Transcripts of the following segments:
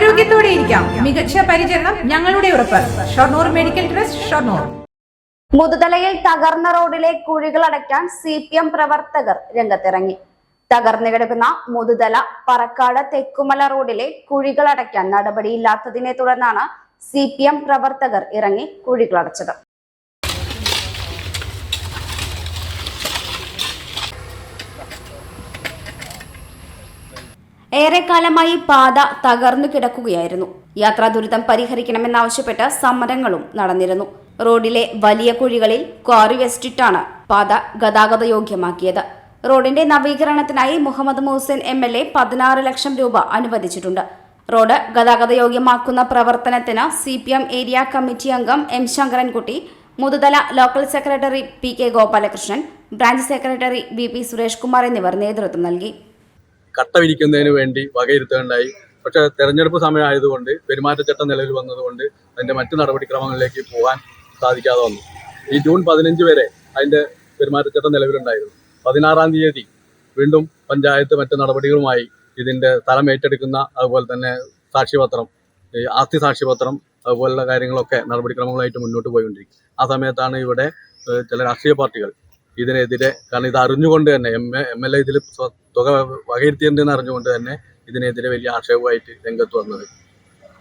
ആരോഗ്യത്തോടെ ഇരിക്കാം. മികച്ച പരിചരണം ഞങ്ങളുടെ ഉറപ്പ്. Shoranur medical trust, Shoranur. മുതുതലയിൽ തകർന്ന റോഡിലെ കുഴികൾ അടയ്ക്കാൻ CPM പ്രവർത്തകർ രംഗത്തിറങ്ങി. തകർന്നു കിടക്കുന്ന മുതുതല പറക്കാട് തെക്കുമല റോഡിലെ കുഴികൾ അടയ്ക്കാൻ നടപടിയില്ലാത്തതിനെ തുടർന്നാണ് CPM പ്രവർത്തകർ ഇറങ്ങി കുഴികളടച്ചത്. ഏറെക്കാലമായി പാത തകർന്നു കിടക്കുകയായിരുന്നു. യാത്രാ ദുരിതം പരിഹരിക്കണമെന്നാവശ്യപ്പെട്ട് സമരങ്ങളും നടന്നിരുന്നു. റോഡിലെ വലിയ കുഴികളിൽ ക്വാറി വെസ്റ്റിട്ടാണ് പാത ഗതാഗത യോഗ്യമാക്കിയത്. റോഡിന്റെ നവീകരണത്തിനായി മുഹമ്മദ് മുഹസിൻ MLA 16 ലക്ഷം രൂപ അനുവദിച്ചിട്ടുണ്ട്. റോഡ് ഗതാഗത യോഗ്യമാക്കുന്ന പ്രവർത്തനത്തിന് CPM ഏരിയ കമ്മിറ്റി അംഗം M Sankarankutty, Muthuthala local secretary PK Gopalakrishnan, branch secretary BP Suresh Kumar എന്നിവർ നേതൃത്വം നൽകി. കട്ട വിരിക്കുന്നതിന് വേണ്ടി വകയിരുത്തേണ്ടായി. പക്ഷേ തെരഞ്ഞെടുപ്പ് സമയമായതുകൊണ്ട് പെരുമാറ്റച്ചട്ടം നിലവിൽ വന്നതുകൊണ്ട് അതിൻ്റെ മറ്റു നടപടിക്രമങ്ങളിലേക്ക് പോകാൻ സാധിക്കാതെ വന്നു. ഈ ജൂൺ 15 വരെ അതിൻ്റെ പെരുമാറ്റച്ചട്ടം നിലവിലുണ്ടായിരുന്നു. 16-ാം തീയതി വീണ്ടും പഞ്ചായത്ത് മറ്റു നടപടികളുമായി ഇതിൻ്റെ സ്ഥലം ഏറ്റെടുക്കുന്ന, അതുപോലെ തന്നെ സാക്ഷ്യപത്രം, ആസ്തി സാക്ഷ്യപത്രം, അതുപോലുള്ള കാര്യങ്ങളൊക്കെ നടപടിക്രമങ്ങളായിട്ട് മുന്നോട്ട് പോയിക്കൊണ്ടിരിക്കും. ആ സമയത്താണ് ഇവിടെ ചില രാഷ്ട്രീയ പാർട്ടികൾ ഇതിനെതിരെ, കാരണം ഇത് അറിഞ്ഞുകൊണ്ട് തന്നെ MLA ഇതിൽ തുക വകയിരുത്തിയിട്ടുണ്ടെന്ന് അറിഞ്ഞുകൊണ്ട് തന്നെ ഇതിനെതിരെ വലിയ ആക്ഷേപമായിട്ട് രംഗത്ത് വന്നത്.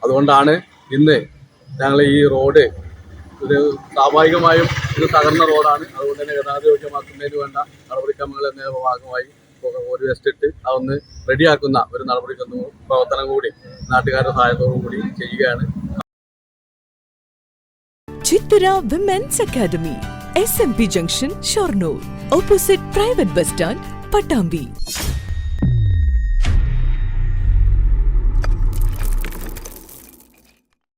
അതുകൊണ്ടാണ് ഇന്ന് ഞങ്ങൾ ഈ റോഡ്, ഇത് സ്വാഭാവികമായും ഇത് തകർന്ന റോഡാണ്, അതുകൊണ്ട് തന്നെ ഗതാഗത യോഗ്യമാക്കുന്നതിന് വേണ്ട നടപടിക്രമങ്ങൾ എന്ന ഭാഗമായി ഒരു വെസ്റ്റിട്ട് അതൊന്ന് റെഡിയാക്കുന്ന ഒരു പ്രവർത്തനം കൂടി നാട്ടുകാരുടെ സഹായത്തോടു കൂടി ചെയ്യുകയാണ്. Chithara women's academy, SMP junction, Shoranur, opposite private bus stand, Pattambi.